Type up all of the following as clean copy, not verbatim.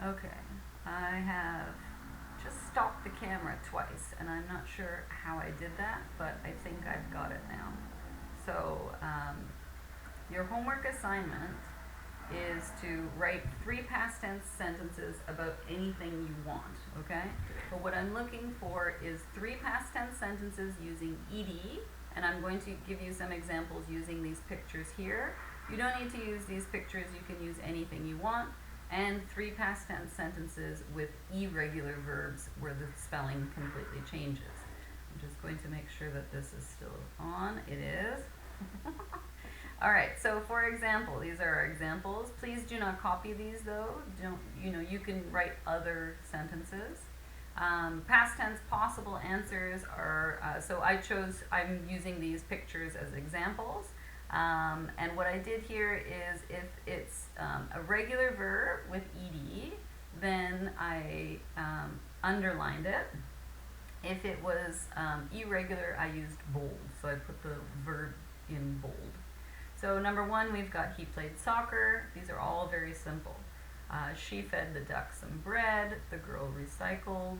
Okay, I have just stopped the camera twice, and I'm not sure how I did that, but I think I've got it now. So, your homework assignment is to write three past tense sentences about anything you want, okay? But what I'm looking for is three past tense sentences using ed, and I'm going to give you some examples using these pictures here. You don't need to use these pictures, you can use anything you want. And three past tense sentences with irregular verbs where the spelling completely changes. I'm just going to make sure that this is still on. It is. All right, so for example, these are our examples. Please do not copy these though. You can write other sentences. Past tense possible answers are, I'm using these pictures as examples. And what I did here is if it's a regular verb with ed, then I underlined it. If it was irregular, I used bold, so I put the verb in bold. So number one, we've got he played soccer. These are all very simple. She fed the duck some bread. The girl recycled.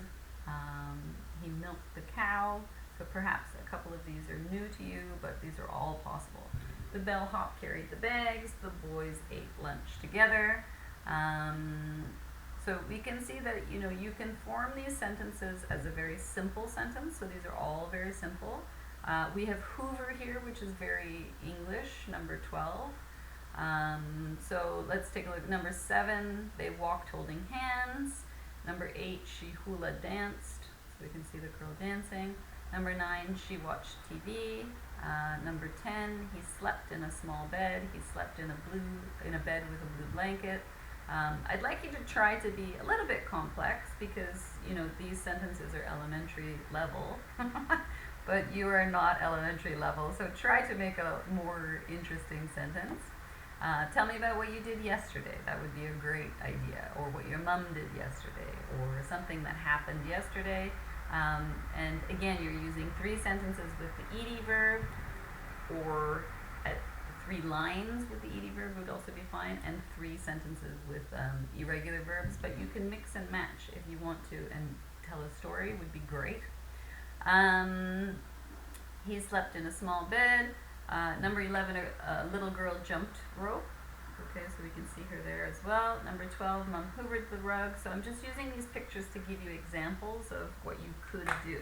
He milked the cow. So perhaps a couple of these are new to you, but these are all possible. The bellhop carried the bags. The boys ate lunch together. So we can see that you can form these sentences as a very simple sentence. So these are all very simple. We have Hoover here, which is very English, number 12. So let's take a look. Number 7, they walked holding hands. Number 8, she hula danced. So we can see the girl dancing. Number 9, she watched TV. Number 10, he slept in a small bed. He slept in a bed with a blue blanket. I'd like you to try to be a little bit complex because these sentences are elementary level. But you are not elementary level, so try to make a more interesting sentence. Tell me about what you did yesterday. That would be a great idea. Or what your mom did yesterday, or something that happened yesterday. And again, you're using three sentences with the ed verb, or 3 lines with the ed verb would also be fine, and 3 sentences with irregular verbs. But you can mix and match if you want to, and tell a story would be great. He slept in a small bed. Number 11, a little girl jumped rope. Okay, so we can see her there as well. Number 12, Mom hoovered the rug. So I'm just using these pictures to give you examples of what you could do.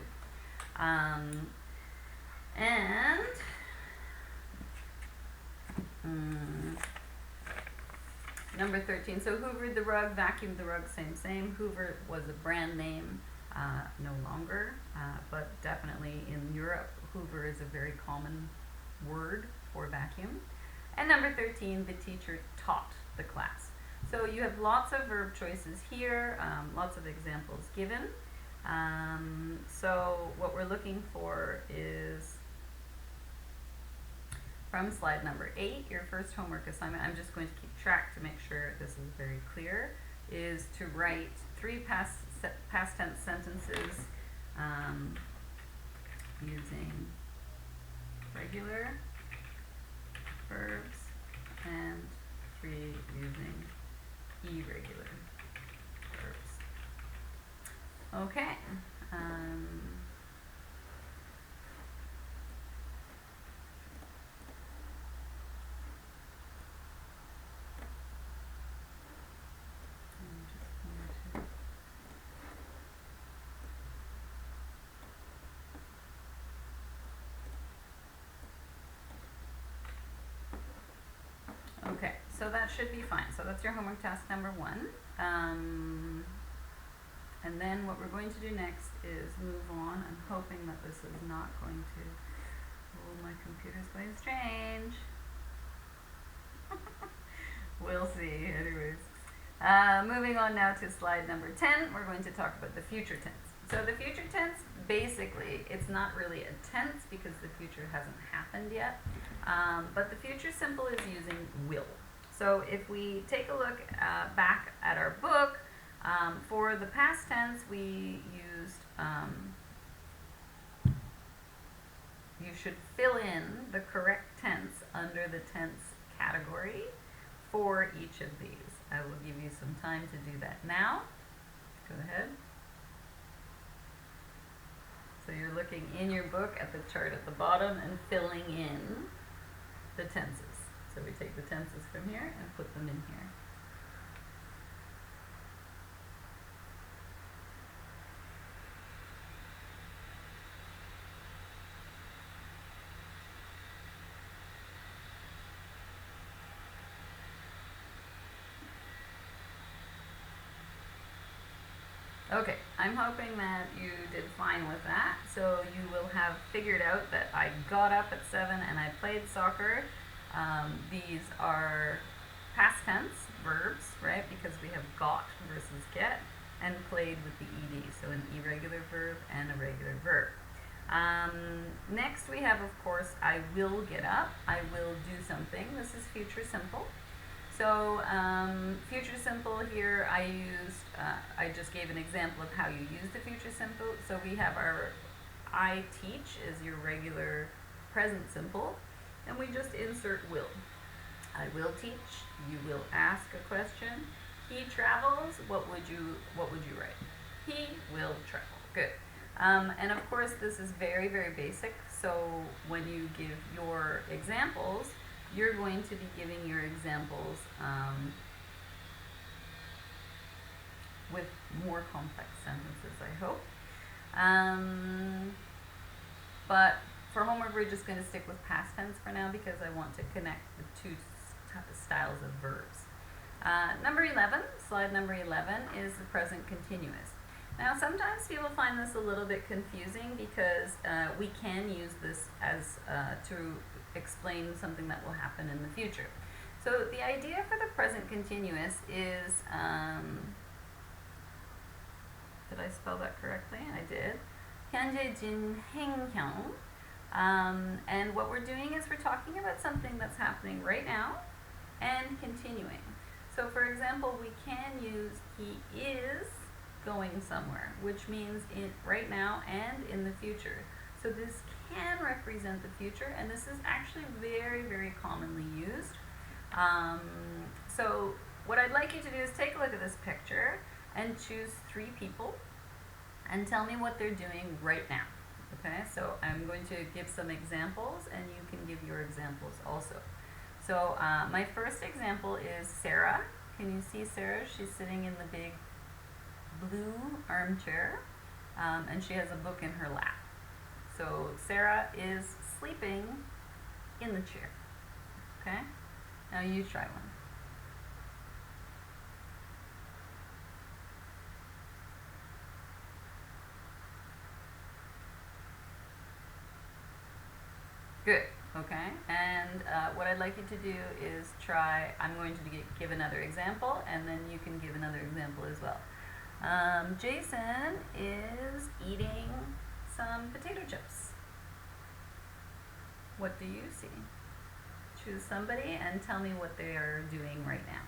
Number 13, so hoovered the rug, vacuumed the rug, same. Hoover was a brand name. No longer, but definitely in Europe, Hoover is a very common word for vacuum. And number 13, the teacher taught the class. So you have lots of verb choices here, lots of examples given. So what we're looking for is from slide number 8, your first homework assignment. I'm just going to keep track to make sure this is very clear, is to write 3 past tense sentences using regular verbs and 3 using irregular verbs. Okay. Okay, so that should be fine. So that's your homework task number 1. And then what we're going to do next is move on. I'm hoping that this is not going to... Oh, my computer's going strange. We'll see. Anyways. Moving on now to slide number 10, we're going to talk about the future tense. So the future tense, basically, it's not really a tense because the future hasn't happened yet. But the future simple is using will. So if we take a look back at our book, for the past tense, we used, you should fill in the correct tense under the tense category for each of these. I will give you some time to do that now. Go ahead. So you're looking in your book at the chart at the bottom and filling in the tenses. So we take the tenses from here and put them in here. Okay, I'm hoping that you did fine with that. So you will have figured out that I got up at 7 and I played soccer. These are past tense verbs, right? Because we have got versus get, and played with the ed, so an irregular verb and a regular verb. Next we have, of course, I will get up. I will do something. This is future simple. So future simple here, I just gave an example of how you use the future simple. So we have our I teach is your regular present simple, and we just insert will. I will teach. You will ask a question. He travels. What would you write? He will travel. Good. And of course, this is very, very basic. So when you give your examples, you're going to be giving your examples with more complex sentences, I hope. But for homework, we're just going to stick with past tense for now because I want to connect the two styles of verbs. Number 11, slide number 11, is the present continuous. Now, sometimes people find this a little bit confusing because we can use this as to explain something that will happen in the future. So the idea for the present continuous is, did I spell that correctly? I did. 현재 진행형. And what we're doing is we're talking about something that's happening right now and continuing. So for example, we can use he is going somewhere, which means right now and in the future. So this can represent the future, and this is actually very, very commonly used. So what I'd like you to do is take a look at this picture and choose 3 people and tell me what they're doing right now. Okay, so I'm going to give some examples and you can give your examples also. So my first example is Sarah. Can you see Sarah? She's sitting in the big blue armchair and she has a book in her lap. So Sarah is sleeping in the chair. Okay? Now you try one. Good. Okay. And what I'd like you to do is try, I'm going to give another example and then you can give another example as well. Jason is eating some potato chips. What do you see? Choose somebody and tell me what they are doing right now.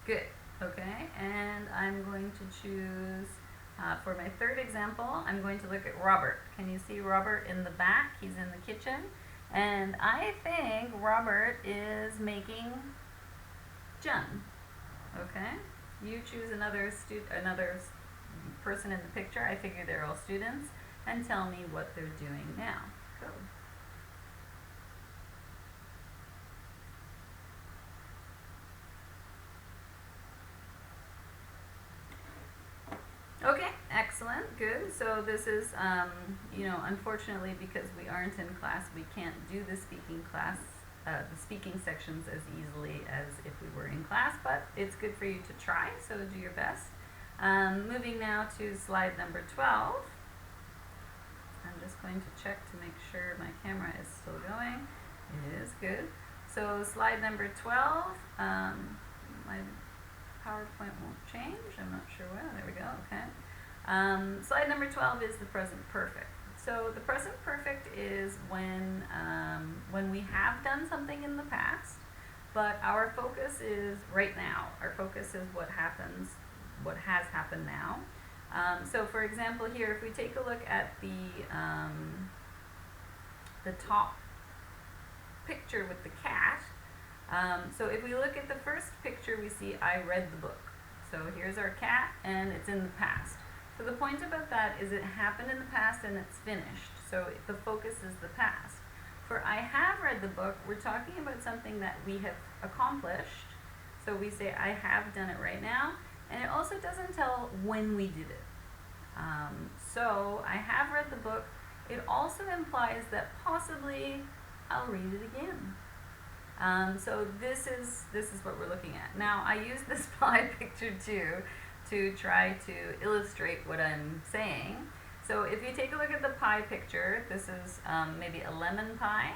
Good. Okay, and I'm going to choose, for my third example, I'm going to look at Robert. Can you see Robert in the back? He's in the kitchen. And I think Robert is making jam. Okay? You choose another person in the picture. I figure they're all students. And tell me what they're doing now. Go. Okay, excellent, good. So this is, unfortunately, because we aren't in class, we can't do the speaking class, the speaking sections as easily as if we were in class, but it's good for you to try, so do your best. Moving now to slide number 12. I'm just going to check to make sure my camera is still going. It is good. So slide number 12, my PowerPoint won't change. I'm not sure why. There we go. Okay. Slide number 12 is the present perfect. So the present perfect is when we have done something in the past, but our focus is right now. Our focus is what has happened now. So for example here, if we take a look at the top picture with the cat, so if we look at the first picture, we see I read the book. So here's our cat, and it's in the past. So the point about that is it happened in the past and it's finished. So the focus is the past. For I have read the book, we're talking about something that we have accomplished. So we say I have done it right now, and it also doesn't tell when we did it. So I have read the book. It also implies that possibly I'll read it again. So this is what we're looking at. Now I use this pie picture too to try to illustrate what I'm saying. So if you take a look at the pie picture, this is maybe a lemon pie.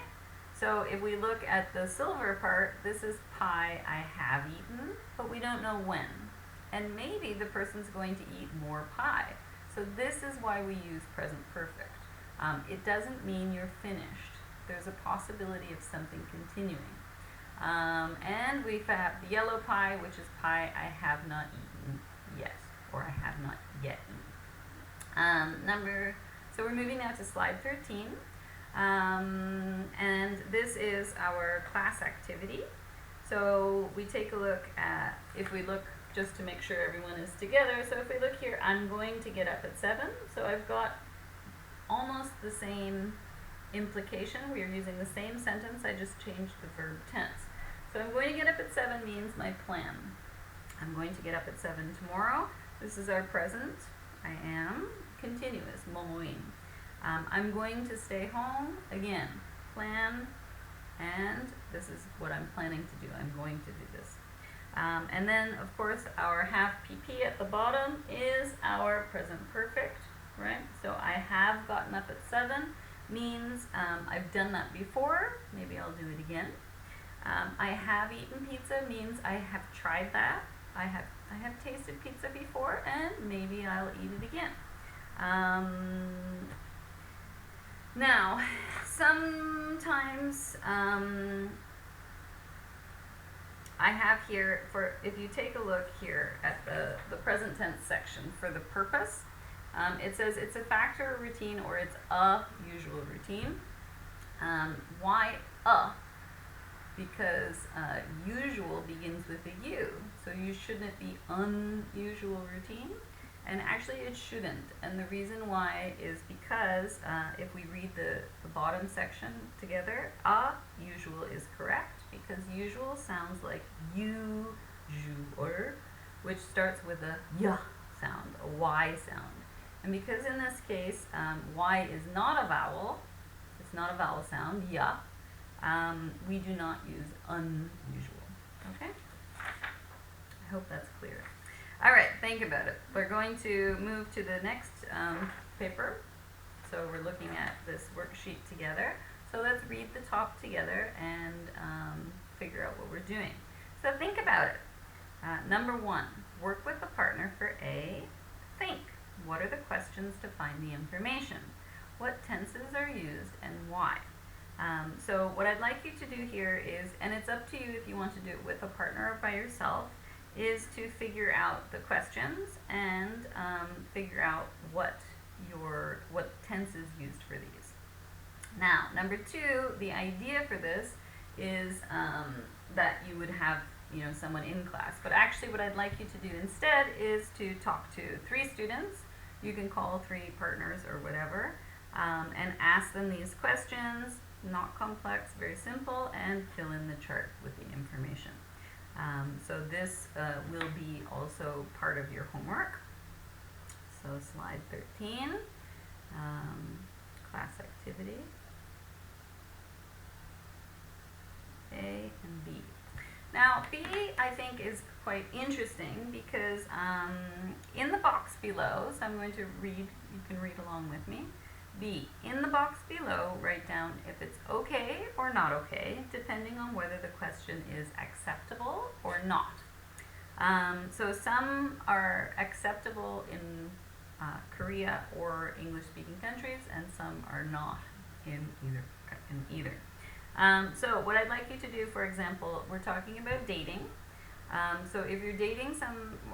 So if we look at the silver part, this is pie I have eaten, but we don't know when. And maybe the person's going to eat more pie. So this is why we use present perfect. It doesn't mean you're finished. There's a possibility of something continuing. And we have the yellow pie, which is pie I have not eaten yet, or I have not yet eaten. So we're moving now to slide 13. And this is our class activity. So we take a look at, if we look just to make sure everyone is together, so if we look here, I'm going to get up at 7. So I've got almost the same implication. We are using the same sentence, I just changed the verb tense. So I'm going to get up at 7 means my plan. I'm going to get up at 7 tomorrow. This is our present. I am continuous, momoin. I'm going to stay home, again, plan, and this is what I'm planning to do. I'm going to do this. And then, of course, our have PP at the bottom is our present perfect, right? So I have gotten up at 7 means I've done that before. Maybe I'll do it again. I have eaten pizza means I have tried that. I have tasted pizza before, and maybe I'll eat it again. Now, sometimes I have here, if you take a look here at the present tense section for the purpose, it says it's a factor routine or it's a usual routine. Why a? Because usual begins with a U, so shouldn't it be unusual routine? And actually it shouldn't, and the reason why is because if we read the bottom section together, usual is correct, because usual sounds like usual, which starts with a y sound, a y sound. And because in this case, y is not a vowel, it's not a vowel sound, ya, we do not use unusual, okay? I hope that's clear. All right, think about it. We're going to move to the next paper. So we're looking at this worksheet together. So let's read the top together and figure out what we're doing. So think about it. Number 1, work with a partner for A. Think. What are the questions to find the information? What tenses are used and why? So what I'd like you to do here is, and it's up to you if you want to do it with a partner or by yourself, is to figure out the questions and figure out what tense is used for these. Now, number 2, the idea for this is that you would have someone in class. But actually what I'd like you to do instead is to talk to 3 students. You can call 3 partners or whatever, and ask them these questions, not complex, very simple, and fill in the chart with the information. So this will be also part of your homework. So slide 13, class activity, A and B. Now B, I think, is quite interesting because in the box below, so I'm going to read, you can read along with me. B, in the box below, write down if it's okay or not okay, depending on whether the question is acceptable or not. So some are acceptable in Korea or English-speaking countries, and some are not in either. So what I'd like you to do, for example, we're talking about dating. So if you're dating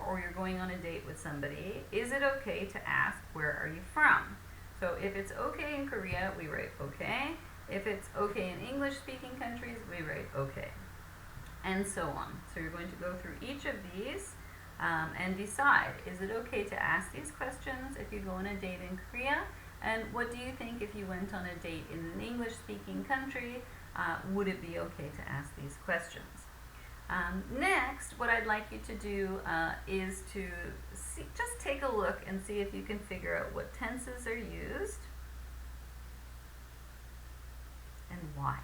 or you're going on a date with somebody, is it okay to ask, where are you from? So if it's okay in Korea, we write okay. If it's okay in English speaking countries, we write okay. And so on. So you're going to go through each of these and decide, is it okay to ask these questions if you go on a date in Korea? And what do you think if you went on a date in an English speaking country? Would it be okay to ask these questions? Next, what I'd like you to do is to just take a look and see if you can figure out what tenses are used and why.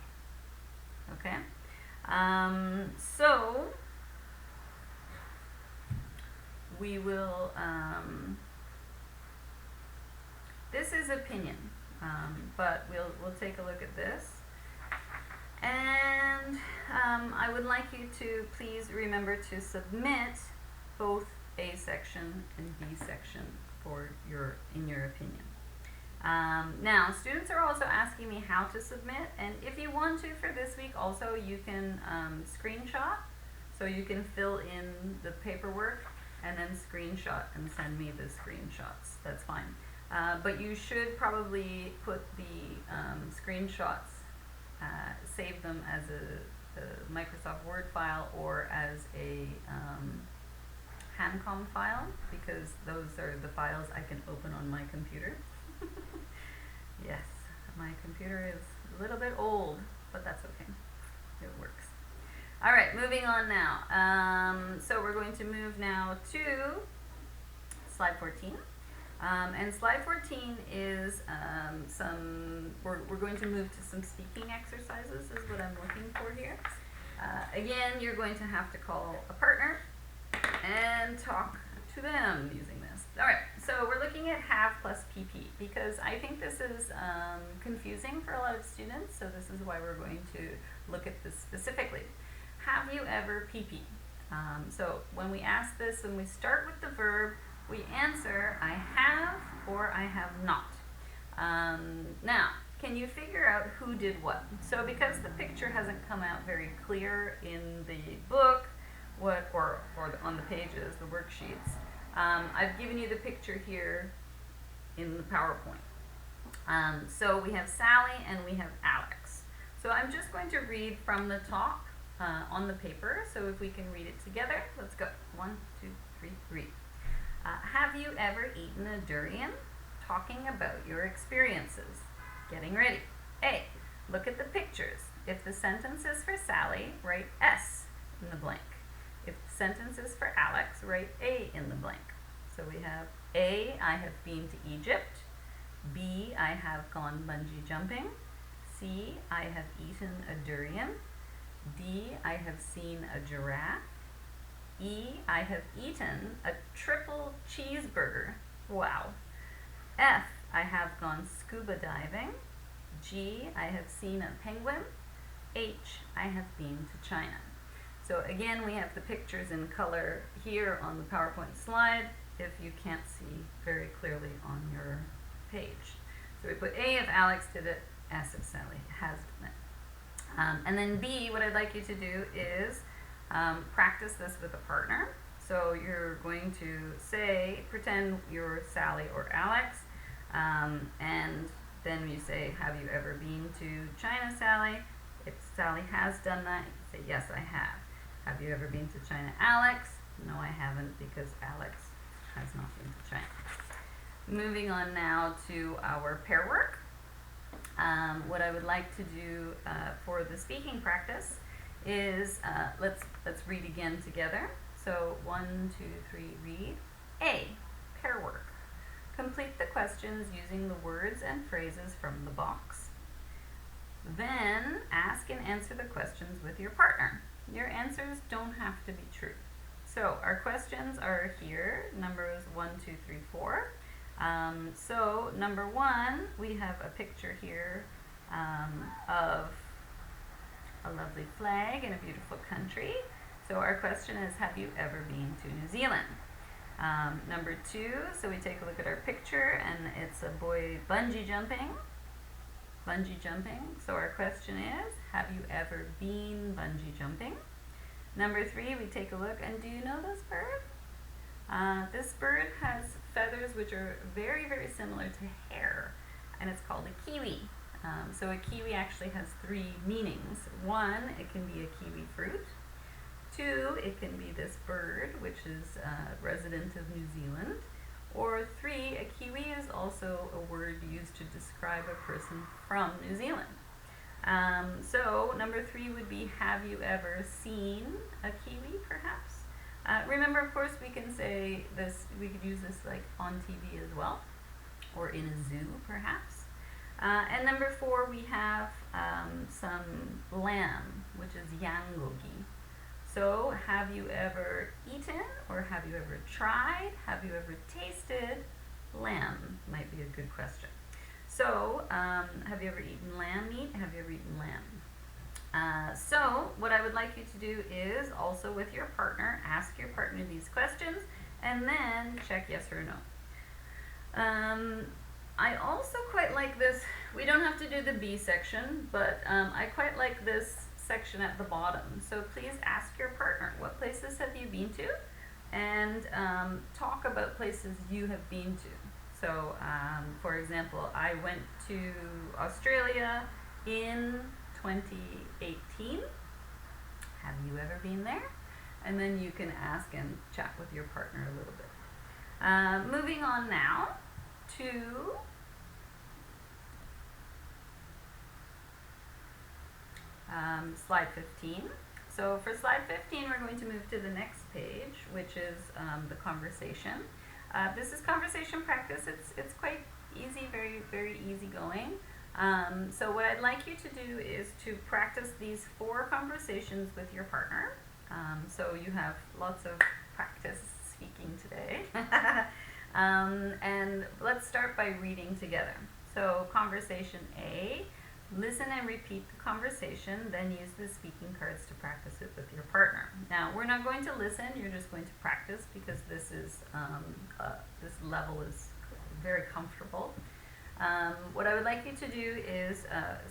Okay? So we will, this is opinion, but we'll take a look at this. And I would like you to please remember to submit both A section and B section in your opinion. Now, students are also asking me how to submit, and if you want to for this week also, you can screenshot, so you can fill in the paperwork and then screenshot and send me the screenshots. That's fine. But you should probably put the screenshots, save them as a Microsoft Word file or as a Handcom file, because those are the files I can open on my computer. Yes, my computer is a little bit old, but that's okay. It works. All right, moving on now. So we're going to move now to slide 14. And slide 14 is we're going to move to some speaking exercises is what I'm looking for here. Again, you're going to have to call a partner and talk to them using this. All right, so we're looking at have plus PP because I think this is confusing for a lot of students, so this is why we're going to look at this specifically. Have you ever PP? So when we ask this, when we start with the verb, we answer I have or I have not. Now, can you figure out who did what? So because the picture hasn't come out very clear in the book, or on the pages, the worksheets, I've given you the picture here in the PowerPoint. So we have Sally and we have Alex. So I'm just going to read from the top on the paper. So if we can read it together, let's go. 1, 2, 3, read. Have you ever eaten a durian? Talking about your experiences. Getting ready. A. Look at the pictures. If the sentence is for Sally, write S in the blank. If the sentence is for Alex, write A in the blank. So we have A, I have been to Egypt. B, I have gone bungee jumping. C, I have eaten a durian. D, I have seen a giraffe. E, I have eaten a triple cheeseburger. Wow. F, I have gone scuba diving. G, I have seen a penguin. H, I have been to China. So again, we have the pictures in color here on the PowerPoint slide if you can't see very clearly on your page. So we put A if Alex did it, S if Sally has done it. And then B, what I'd like you to do is practice this with a partner. So you're going to say, pretend you're Sally or Alex, and then you say, have you ever been to China, Sally? If Sally has done that, you say, yes, I have. Have you ever been to China, Alex? No, I haven't, because Alex has not been to China. Moving on now to our pair work. What I would like to do for the speaking practice is, let's read again together. So 1, 2, 3, read. A, pair work. Complete the questions using the words and phrases from the box. Then ask and answer the questions with your partner. Your answers don't have to be true. So our questions are here, numbers 1, 2, 3, 4. So number 1, we have a picture here of a lovely flag in a beautiful country. So our question is, have you ever been to New Zealand? Number 2, so we take a look at our picture and it's a boy bungee jumping. Bungee jumping. So our question is, have you ever been bungee jumping? Number 3, we take a look, and do you know this bird? This bird has feathers which are very, very similar to hair, and it's called a kiwi. So a kiwi actually has 3 meanings. 1, it can be a kiwi fruit. 2, it can be this bird, which is a resident of New Zealand. Or 3, a kiwi is also a word used to describe a person from New Zealand. So number 3 would be, have you ever seen a kiwi, perhaps? Remember, of course, we can say this, we could use this like on TV as well, or in a zoo, perhaps. And number 4, we have some lamb, which is yangogi. So, have you ever eaten, or have you ever tried, have you ever tasted lamb? Might be a good question. So, have you ever eaten lamb meat? Have you ever eaten lamb? So, what I would like you to do is also with your partner, ask your partner these questions, and then check yes or no. I also quite like this. We don't have to do the B section, but I quite like this section at the bottom. So please ask your partner, what places have you been to? And talk about places you have been to. So, for example, I went to Australia in 2018. Have you ever been there? And then you can ask and chat with your partner a little bit. Moving on now to slide 15. So for slide 15, we're going to move to the next page, which is the conversation. This is conversation practice. It's quite easy, very, very easy going. So what I'd like you to do is to practice these 4 conversations with your partner. So you have lots of practice speaking today. And let's start by reading together. So conversation A, listen and repeat the conversation, then use the speaking cards to practice it with your partner. Now, we're not going to listen, you're just going to practice, because this is this level is very comfortable. What I would like you to do is,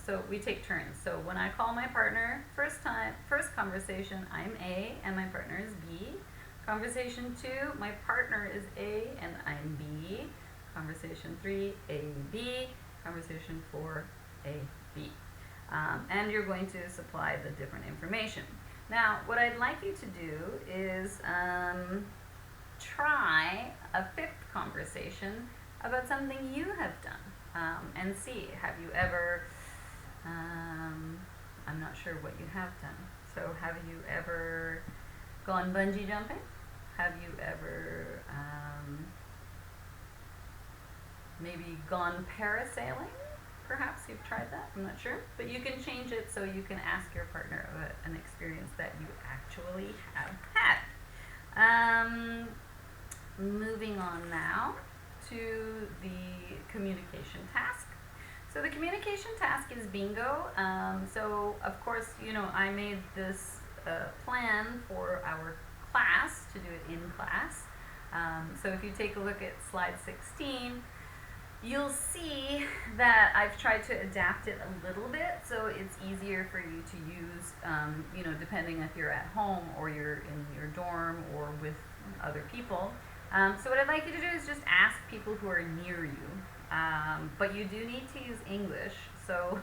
so we take turns. So when I call my partner, first conversation, I'm A and my partner is B. Conversation 2, my partner is A and I'm B. Conversation 3, A, B. Conversation 4, A, B. And you're going to supply the different information. Now, what I'd like you to do is try a 5th conversation about something you have done, and see, have you ever, I'm not sure what you have done. So have you ever gone bungee jumping? Have you ever maybe gone parasailing? Perhaps you've tried that, I'm not sure. But you can change it so you can ask your partner about an experience that you actually have had. Moving on now to the communication task. So the communication task is bingo. So of course, you know, I made this plan for our class to do it in class. So if you take a look at slide 16, you'll see that I've tried to adapt it a little bit so it's easier for you to use, you know, depending if you're at home or you're in your dorm or with other people. So what I'd like you to do is just ask people who are near you. But you do need to use English, so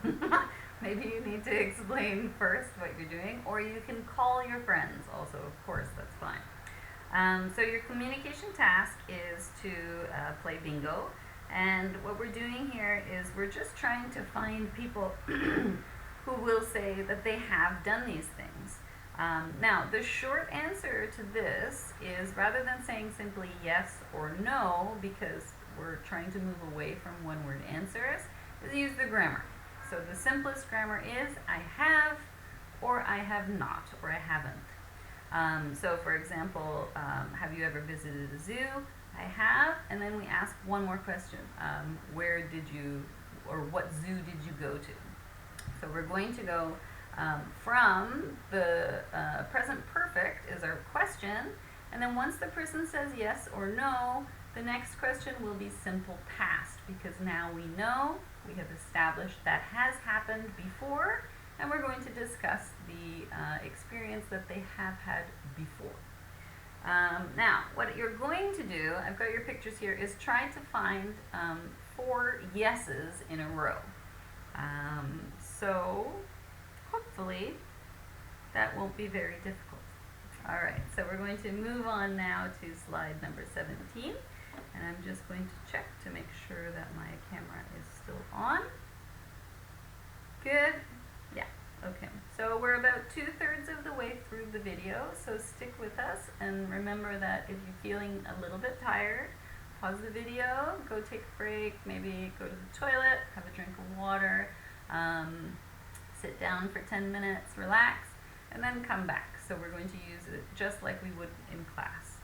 maybe you need to explain first what you're doing, or you can call your friends also, of course, that's fine. So your communication task is to play bingo. And what we're doing here is we're just trying to find people who will say that they have done these things. Now, the short answer to this is, rather than saying simply yes or no, because we're trying to move away from one-word answers, is use the grammar. So the simplest grammar is I have, or I have not, or I haven't. So for example, have you ever visited a zoo? I have, and then we ask one more question. Where did you, or what zoo did you go to? So we're going to go from the present perfect is our question, and then once the person says yes or no, the next question will be simple past, because now we know, we have established that has happened before, and we're going to discuss the experience that they have had before. Now, what you're going to do, I've got your pictures here, is try to find 4 yeses in a row. So, hopefully, that won't be very difficult. Alright, so we're going to move on now to slide number 17. And I'm just going to check to make sure that my camera is still on. Good. Yeah, okay. So we're about 2/3 of the way through the video, so stick with us, and remember that if you're feeling a little bit tired, pause the video, go take a break, maybe go to the toilet, have a drink of water, sit down for 10 minutes, relax, and then come back. So we're going to use it just like we would in class.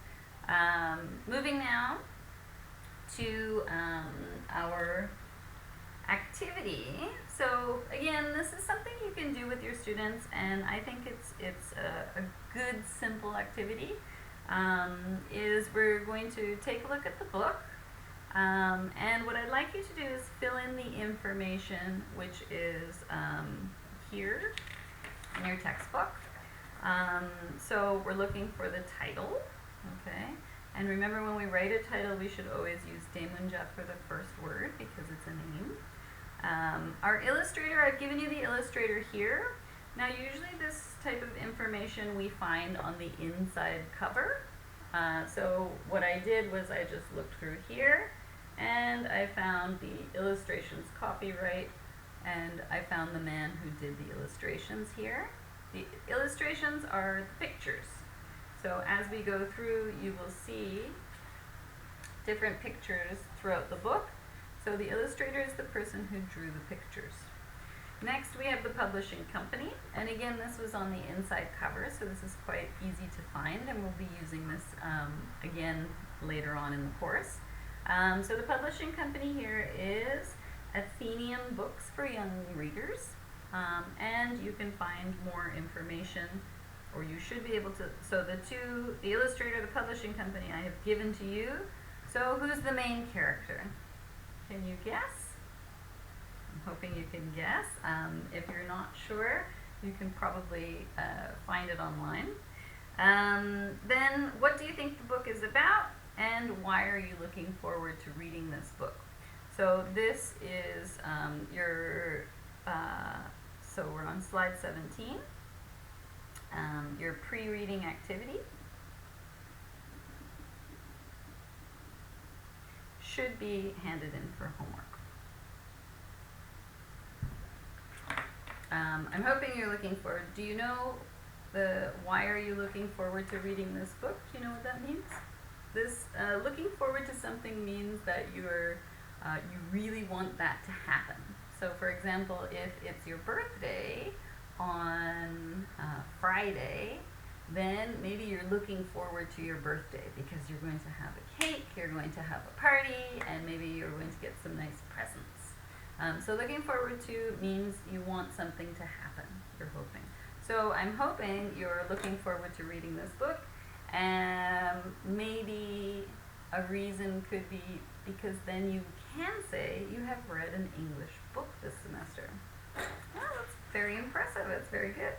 Moving now to our activity. So again, this is something you can do with your students, and I think it's a good simple activity. Is we're going to take a look at the book, and what I'd like you to do is fill in the information which is here in your textbook. So we're looking for the title, okay? And remember, when we write a title, we should always use Demunja for the first word because it's a name. Our illustrator, I've given you the illustrator here. Now, usually this type of information we find on the inside cover. So what I did was I just looked through here, and I found the illustrations copyright, and I found the man who did the illustrations here. The illustrations are pictures. So as we go through, you will see different pictures throughout the book. So the illustrator is the person who drew the pictures. Next, we have the publishing company. And again, this was on the inside cover, so this is quite easy to find, and we'll be using this again later on in the course. So the publishing company here is Atheneum Books for Young Readers. And you can find more information, or you should be able to. So the illustrator, the publishing company, I have given to you. So who's the main character? Can you guess? I'm hoping you can guess. If you're not sure, you can probably find it online. Then what do you think the book is about, and why are you looking forward to reading this book? So this is so we're on slide 17, your pre-reading activity. Should be handed in for homework. I'm hoping you're looking forward. Do you know why are you looking forward to reading this book? Do you know what that means? This looking forward to something means that you really want that to happen. So for example, if it's your birthday on Friday, then maybe you're looking forward to your birthday because you're going to have a cake, you're going to have a party, and maybe you're going to get some nice presents. So looking forward to means you want something to happen, you're hoping. So I'm hoping you're looking forward to reading this book, and maybe a reason could be because then you can say you have read an English book this semester. Well, that's very impressive, it's very good.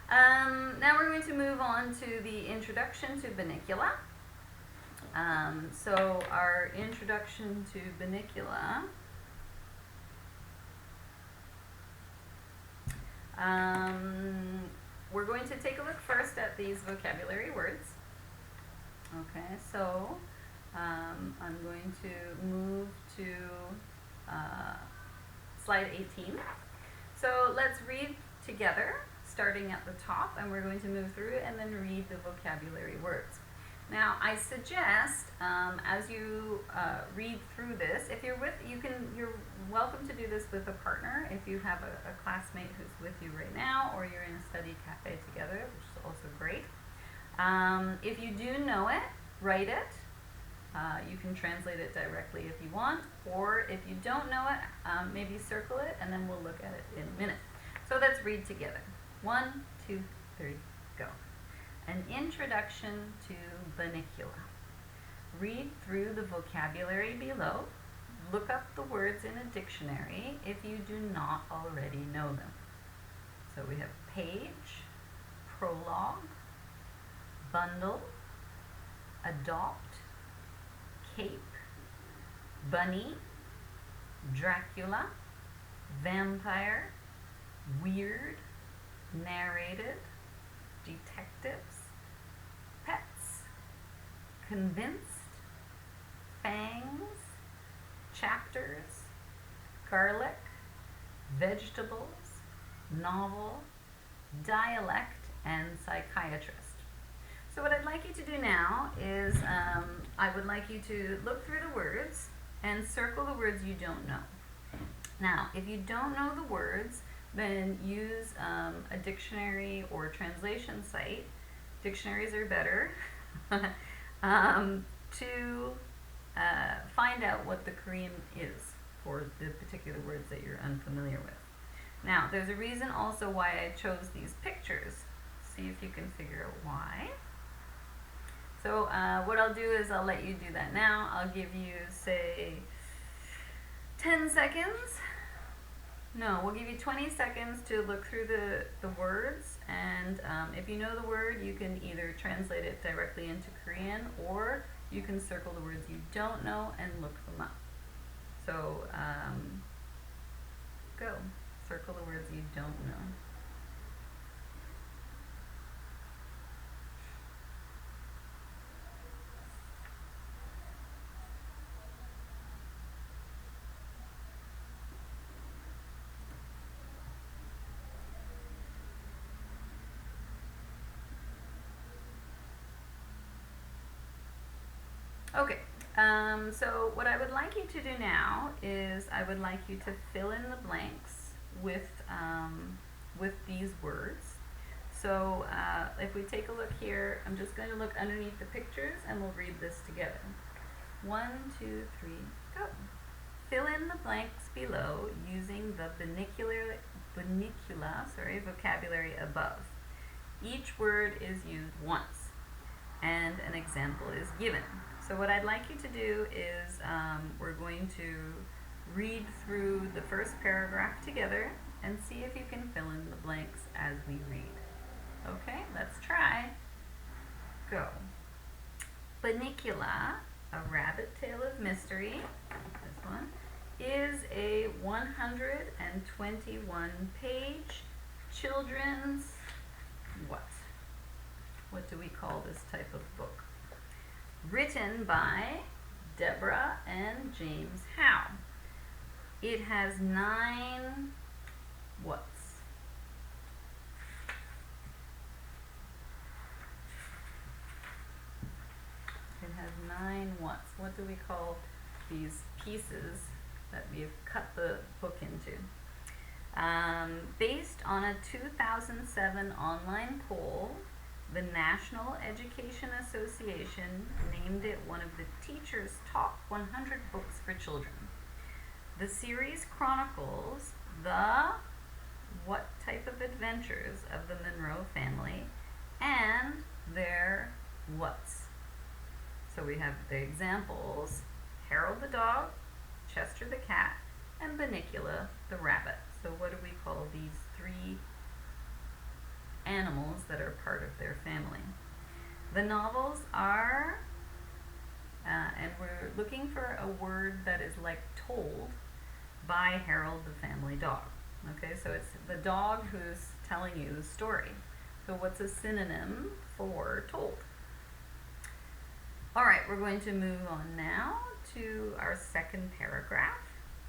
Now we're going to move on to the introduction to Bunnicula. So our introduction to Bunnicula, we're going to take a look first at these vocabulary words. Okay, so I'm going to move to slide 18. So let's read together, starting at the top, and we're going to move through and then read the vocabulary words. Now, I suggest as you read through this, if you're you're welcome to do this with a partner. If you have a classmate who's with you right now, or you're in a study cafe together, which is also great. If you do know it, write it. You can translate it directly if you want, or if you don't know it, maybe circle it, and then we'll look at it in a minute. So let's read together. 1, 2, 3, go. An introduction to Bunnicula. Read through the vocabulary below. Look up the words in a dictionary if you do not already know them. So we have page, prologue, bundle, adopt, cape, bunny, Dracula, vampire, weird, narrated, detectives, pets, convinced, fangs, chapters, garlic, vegetables, novel, dialect, and psychiatrist. So what I'd like you to do now is I would like you to look through the words and circle the words you don't know. Now, if you don't know the words, then use a dictionary or translation site. Dictionaries are better to find out what the Korean is for the particular words that you're unfamiliar with. Now, there's a reason also why I chose these pictures. See if you can figure out why. So what I'll do is I'll let you do that now. I'll give you, say, 10 seconds. No, we'll give you 20 seconds to look through the words, and if you know the word, you can either translate it directly into Korean, or you can circle the words you don't know and look them up. So go. Circle the words you don't know. Okay, so what I would like you to do now is I would like you to fill in the blanks with these words. So if we take a look here, I'm just going to look underneath the pictures and we'll read this together. 1, 2, 3, go. Fill in the blanks below using the vocabulary above. Each word is used once and an example is given. So what I'd like you to do is we're going to read through the first paragraph together and see if you can fill in the blanks as we read. Okay, let's try. Go. Bunnicula, A Rabbit Tale of Mystery, this one, is a 121-page children's what? What do we call this type of book? Written by Deborah and James Howe. It has 9 whats? It has 9 whats? What do we call these pieces that we've cut the book into? Based on a 2007 online poll, the National Education Association named it one of the teacher's top 100 books for children. The series chronicles the what type of adventures of the Monroe family and their whats. So we have the examples: Harold the dog, Chester the cat, and Bunnicula the rabbit. So what do we call these 3 animals that are part of their family? The novels are, and we're looking for a word that is like told by Harold the family dog. Okay, so it's the dog who's telling you the story. So what's a synonym for told? All right, we're going to move on now to our second paragraph.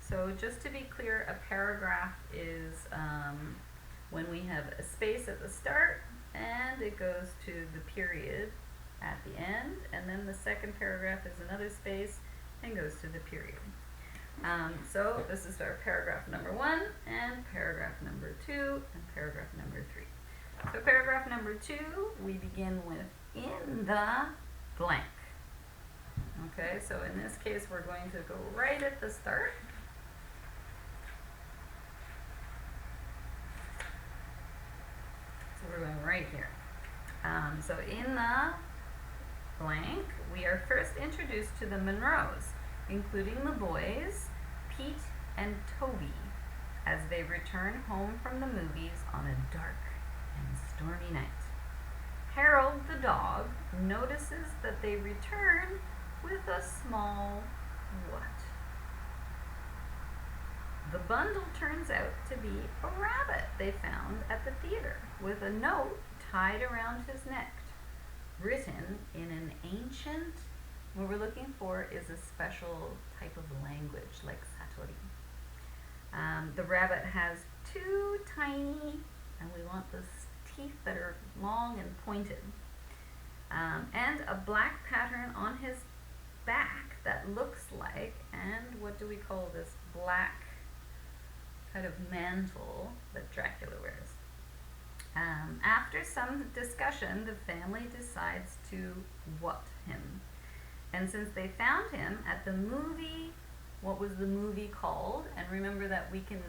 So just to be clear, a paragraph is when we have a space at the start and it goes to the period at the end, and then the second paragraph is another space and goes to the period. So this is our paragraph number 1 and paragraph number 2 and paragraph number 3. So paragraph number 2, we begin with in the blank. Okay, so in this case we're going to go right at the start. So we're going right here. So in the blank, we are first introduced to the Monroes, including the boys, Pete and Toby, as they return home from the movies on a dark and stormy night. Harold the dog notices that they return with a small what? The bundle turns out to be a rabbit they found at the theater with a note tied around his neck, written in an ancient, what we're looking for is a special type of language like Satori. The rabbit has two tiny, and we want the teeth that are long and pointed, and a black pattern on his back that looks like, and what do we call this black kind of mantle that Dracula wears? After some discussion, the family decides to what him. And since they found him at the movie, what was the movie called? And remember that we can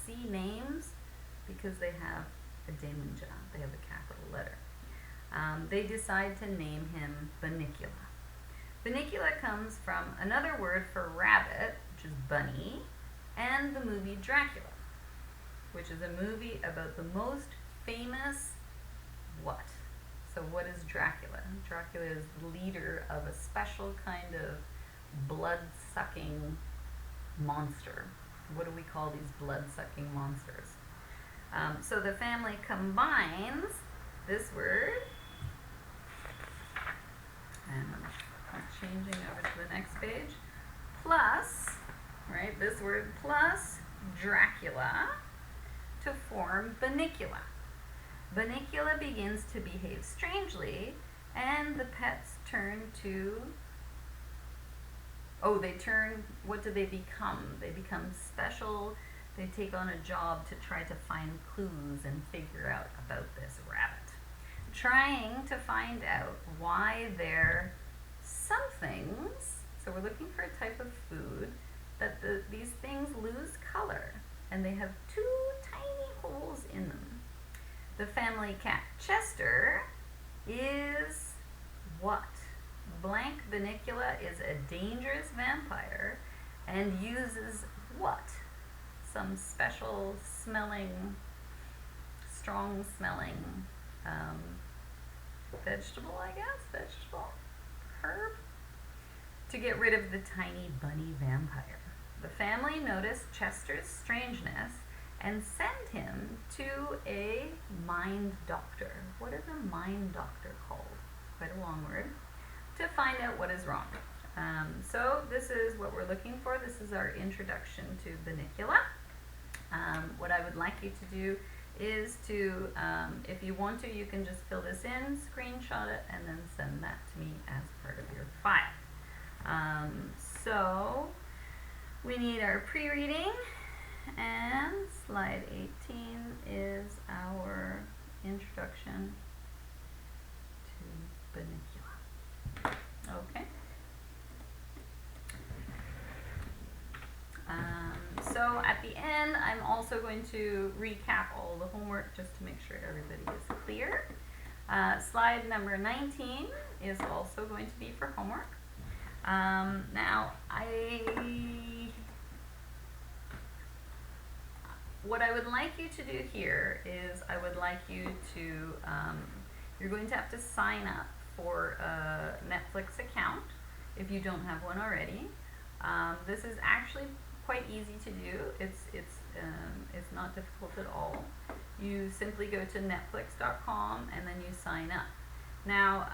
see names because they have a demunja, they have a capital letter. They decide to name him Bunnicula. Bunnicula comes from another word for rabbit, which is bunny, and the movie Dracula, which is a movie about the most famous what? So what is Dracula? Dracula is the leader of a special kind of blood-sucking monster. What do we call these blood-sucking monsters? So the family combines this word, and I'm changing over to the next page, plus, right, this word plus Dracula to form Bunnicula. Bunnicula begins to behave strangely, and the pets turn to, what do they become? They become special. They take on a job to try to find clues and figure out about this rabbit, trying to find out why they're somethings. So we're looking for a type of food that these things lose color, and they have two tiny holes in them. The family cat Chester is what? Blank Bunnicula is a dangerous vampire and uses what? Some special smelling, strong smelling vegetable, I guess, herb, to get rid of the tiny bunny vampire. The family noticed Chester's strangeness and sent him to a mind doctor. What is a mind doctor called? Quite a long word. To find out what is wrong. So this is what we're looking for. This is our introduction to Bunnicula. What I would like you to do is to, if you want to, you can just fill this in, screenshot it, and then send that to me as part of your file. So we need our pre-reading, and slide 18 is our introduction to Bunnicula. Okay. So at the end, I'm also going to recap all the homework just to make sure everybody is clear. Slide number 19 is also going to be for homework. Now, what I would like you to do here is I would like you to, you're going to have to sign up for a Netflix account if you don't have one already. This is actually quite easy to do. It's not difficult at all. You simply go to netflix.com and then you sign up. Now,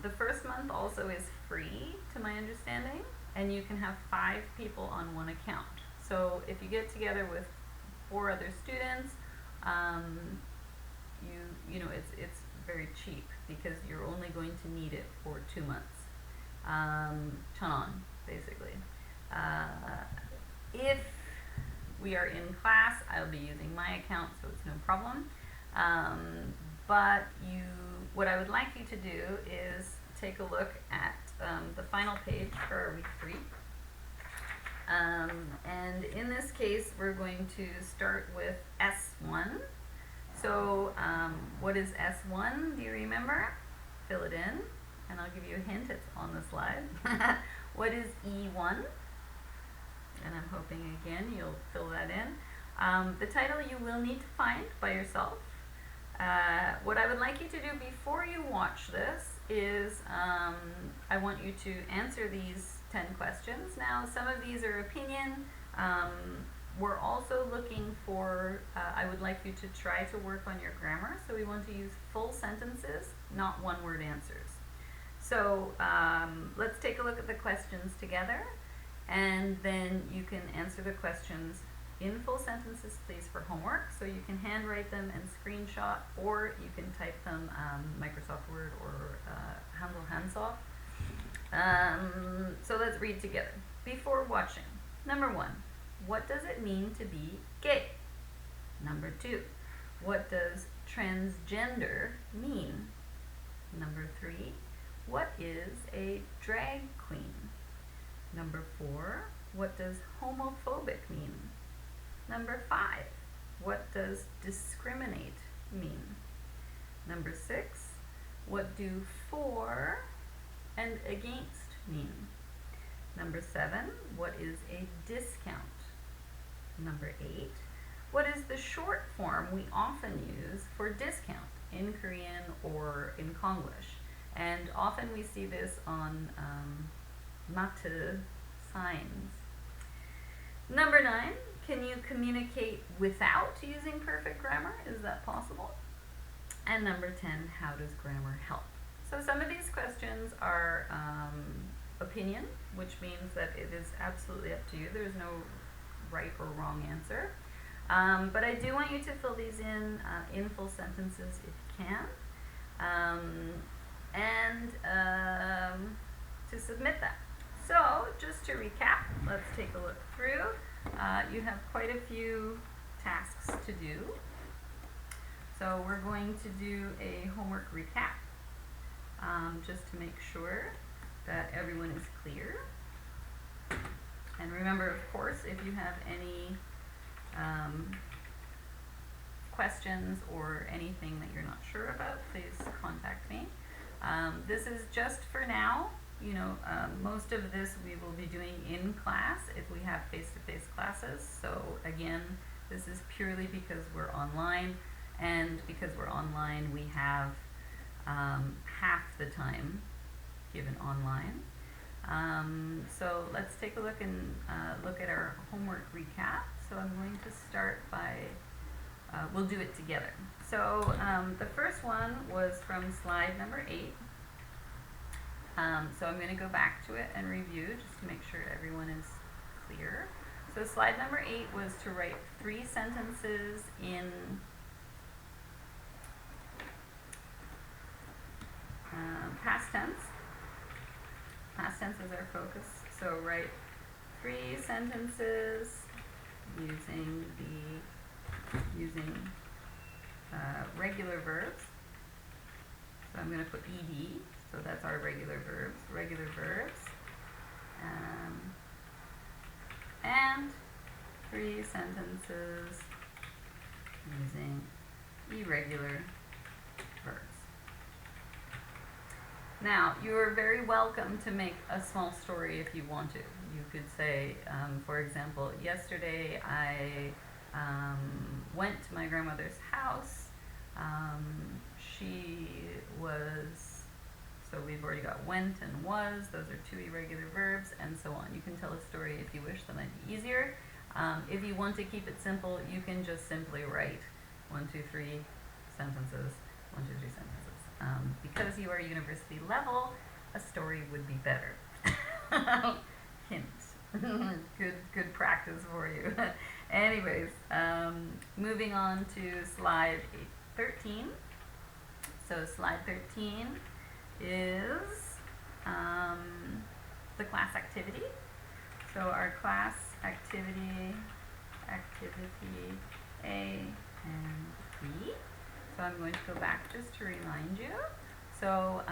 the first month also is free, to my understanding, and you can have 5 people on one account. So if you get together with 4 other students, you know it's very cheap because you're only going to need it for 2 months. Turn on, basically. If we are in class, I'll be using my account, so it's no problem. But what I would like you to do is take a look at the final page for week 3. And in this case, we're going to start with S1. So what is S1? Do you remember? Fill it in, and I'll give you a hint. It's on the slide. What is E1? And I'm hoping, again, you'll fill that in. The title you will need to find by yourself. What I would like you to do before you watch this is I want you to answer these 10 questions. Now, some of these are opinion. We're also looking for, I would like you to try to work on your grammar. So we want to use full sentences, not one-word answers. So let's take a look at the questions together, and then you can answer the questions in full sentences, please, for homework. So you can handwrite them and screenshot, or you can type them Microsoft Word or Handle Handsoft. So let's read together. Before watching, number 1, what does it mean to be gay? Number 2, what does transgender mean? Number 3, what is a drag queen? Number 4, what does homophobic mean? Number 5, what does discriminate mean? Number 6, what do for and against mean? Number 7, what is a discount? Number 8, what is the short form we often use for discount in Korean or in Konglish? And often we see this on matte signs. Number 9, can you communicate without using perfect grammar? Is that possible? And number 10, how does grammar help? So some of these questions are opinion, which means that it is absolutely up to you. There's no right or wrong answer. But I do want you to fill these in full sentences if you can. And to submit that. So just to recap, let's take a look through. You have quite a few tasks to do. So we're going to do a homework recap, just to make sure that everyone is clear. And remember, of course, if you have any questions or anything that you're not sure about, please contact me. This is just for now. You know, most of this we will be doing in class if we have face-to-face classes. So again, this is purely because we're online, and because we're online, we have half the time given online. So let's take a look and look at our homework recap. So I'm going to start by, we'll do it together. So the first one was from slide number 8. So I'm going to go back to it and review just to make sure everyone is clear. So slide number 8 was to write 3 sentences in past tense. Past tense is our focus. So write 3 sentences using regular verbs. So I'm going to put ed. So that's our regular verbs. And 3 sentences using irregular verbs. Now, you are very welcome to make a small story if you want to. You could say, for example, yesterday I went to my grandmother's house. She was, so we've already got went and was, those are 2 irregular verbs, and so on. You can tell a story if you wish, that might be easier. If you want to keep it simple, you can just simply write 1, 2, 3 sentences, 1, 2, 3 sentences. Because you are university level, a story would be better. Hint. Good practice for you. Anyways, moving on to slide 13. So slide 13 is the class activity. So our class activity A and B. So I'm going to go back just to remind you. So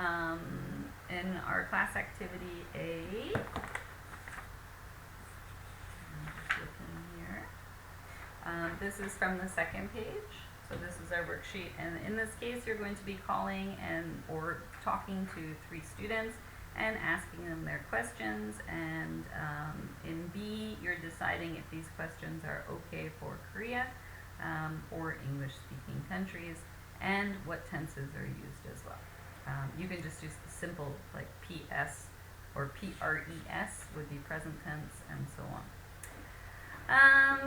in our class activity A, this is from the 2nd page. So this is our worksheet, and in this case you're going to be calling or talking to 3 students, and asking them their questions. And in B, you're deciding if these questions are okay for Korea or English-speaking countries, and what tenses are used as well. You can just use the simple like PS or PRES would be present tense, and so on.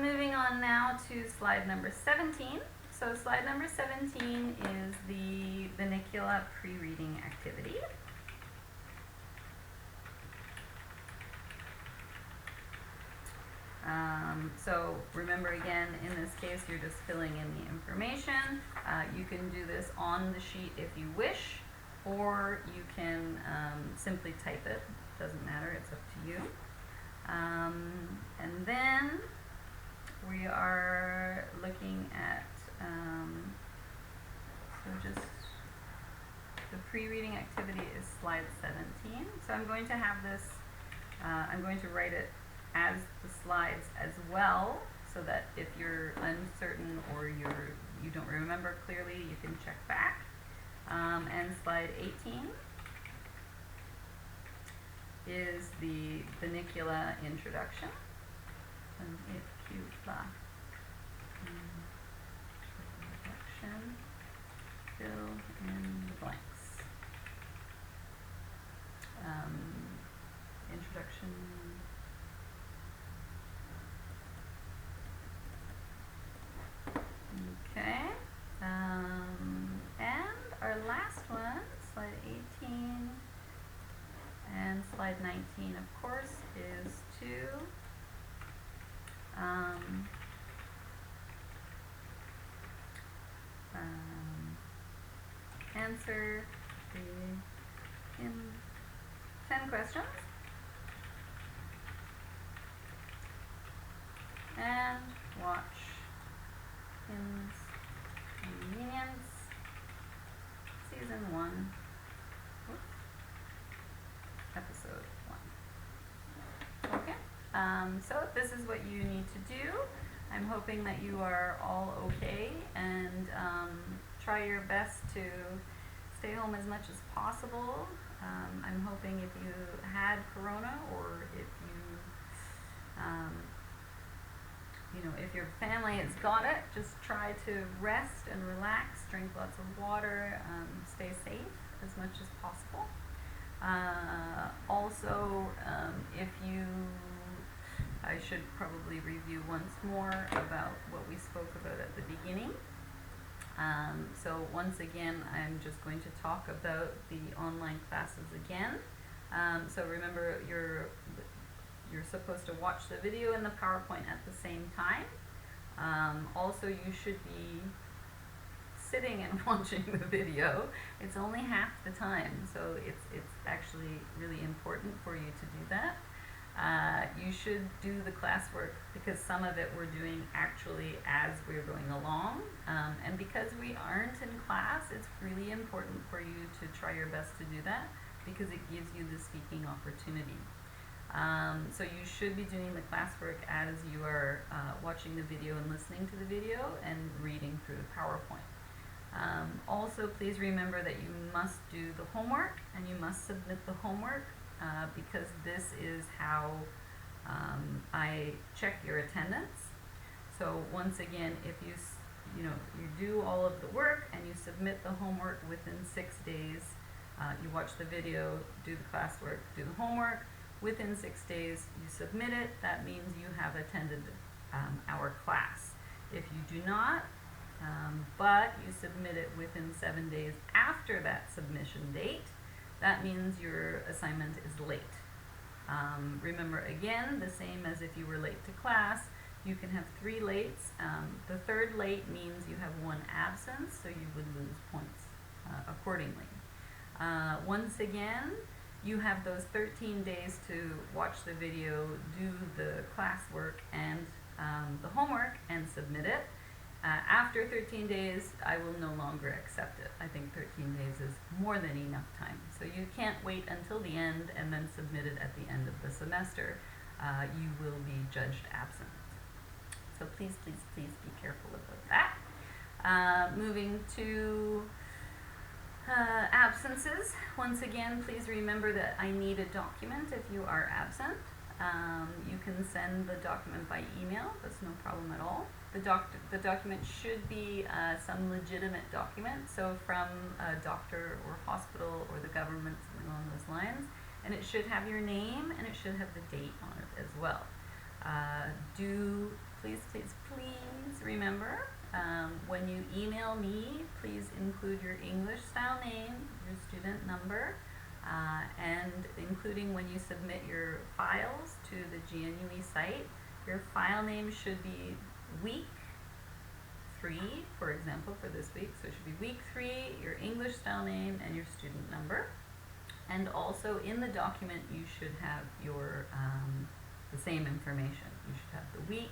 Moving on now to slide number 17. So slide number 17 is the Bunnicula pre-reading activity. So remember again, in this case, you're just filling in the information. You can do this on the sheet if you wish, or you can simply type it. Doesn't matter, it's up to you. And then we are looking at, so just the pre-reading activity is slide 17. So I'm going to have this, I'm going to write it as the slides as well, so that if you're uncertain or you don't remember clearly, you can check back. And slide 18 is the Bunnicula introduction. Bunnicula introduction. Fill in the blanks. Introduction. Okay. And our last one, slide 18 and slide 19, of course, is to answer the 10 questions and watch Kim's Convenience, Season 1, Episode 1. Okay, so this is what you need to do. I'm hoping that you are all okay, and try your best to stay home as much as possible. I'm hoping if you had corona, or if you know, if your family has got it, just try to rest and relax, drink lots of water, stay safe as much as possible. Also, I should probably review once more about what we spoke about at the beginning. So once again, I'm just going to talk about the online classes again. So remember, you're supposed to watch the video and the PowerPoint at the same time. Also, you should be sitting and watching the video. It's only half the time, so it's actually really important for you to do that. You should do the classwork, because some of it we're doing actually as we're going along. And because we aren't in class, it's really important for you to try your best to do that, because it gives you the speaking opportunity. So you should be doing the classwork as you are watching the video and listening to the video and reading through the PowerPoint. Also, please remember that you must do the homework, and you must submit the homework, because this is how I check your attendance. So once again, if you do all of the work and you submit the homework within 6 days, you watch the video, do the classwork, do the homework, within 6 days you submit it, that means you have attended our class. If you do not, but you submit it within 7 days after that submission date, that means your assignment is late. Remember again, the same as if you were late to class, you can have 3 lates. The third late means you have 1 absence, so you would lose points accordingly. Once again, you have those 13 days to watch the video, do the classwork and the homework, and submit it. After 13 days, I will no longer accept it. I think 13 days is more than enough time. So you can't wait until the end and then submit it at the end of the semester. You will be judged absent. So please, please, please be careful about that. Moving to Absences. Once again, please remember that I need a document if you are absent. You can send the document by email. That's no problem at all. The document should be some legitimate document, so from a doctor or hospital or the government, something along those lines. And it should have your name and it should have the date on it as well. Please remember, when you email me, please include your English style name, your student number, and including when you submit your files to the GNUE site, your file name should be week 3, for example, for this week. So it should be week 3, your English style name, and your student number. And also in the document, you should have your the same information. You should have the week,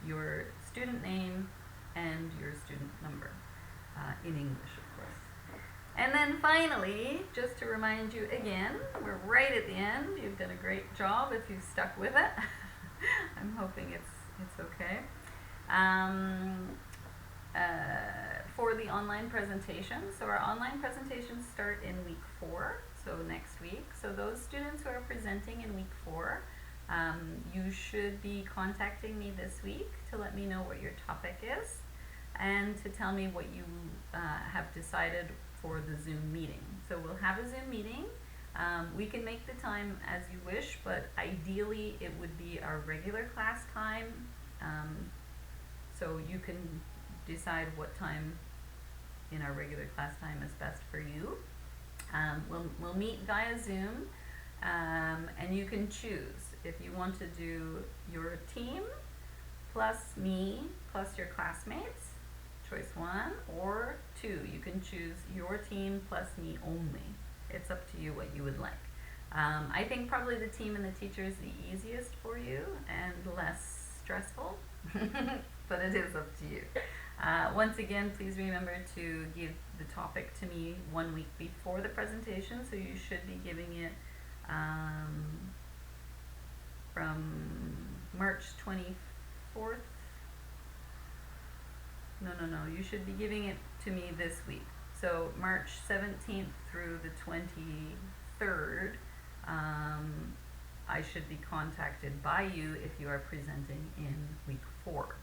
your student name, and your student number, in English, of course. And then finally, just to remind you again, we're right at the end. You've done a great job if you've stuck with it. I'm hoping it's okay. For the online presentation, so our online presentations start in week 4, so next week. So those students who are presenting in week 4, you should be contacting me this week to let me know what your topic is and to tell me what you have decided for the Zoom meeting. So we'll have a Zoom meeting. We can make the time as you wish, but ideally it would be our regular class time. So you can decide what time in our regular class time is best for you. We'll meet via Zoom, and you can choose if you want to do your team plus me plus your classmates, choice 1, or 2. You can choose your team plus me only. It's up to you what you would like. I think probably the team and the teacher is the easiest for you and less stressful, but it is up to you. Once again, please remember to give the topic to me 1 week before the presentation, so you should be giving it from March 24th. No, you should be giving it to me this week. So March 17th through the 23rd, I should be contacted by you if you are presenting in week 4.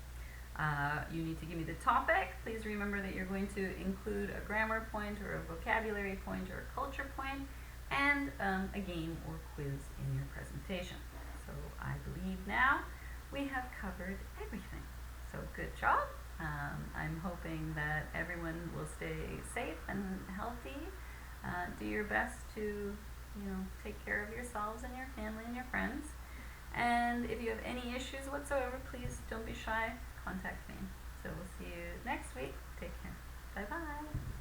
You need to give me the topic. Please remember that you're going to include a grammar point or a vocabulary point or a culture point and a game or quiz in your presentation. So I believe now we have covered everything. So good job. I'm hoping that everyone will stay safe and healthy. Do your best to, take care of yourselves and your family and your friends. And if you have any issues whatsoever, please don't be shy. Contact me. So we'll see you next week. Take care. Bye-bye.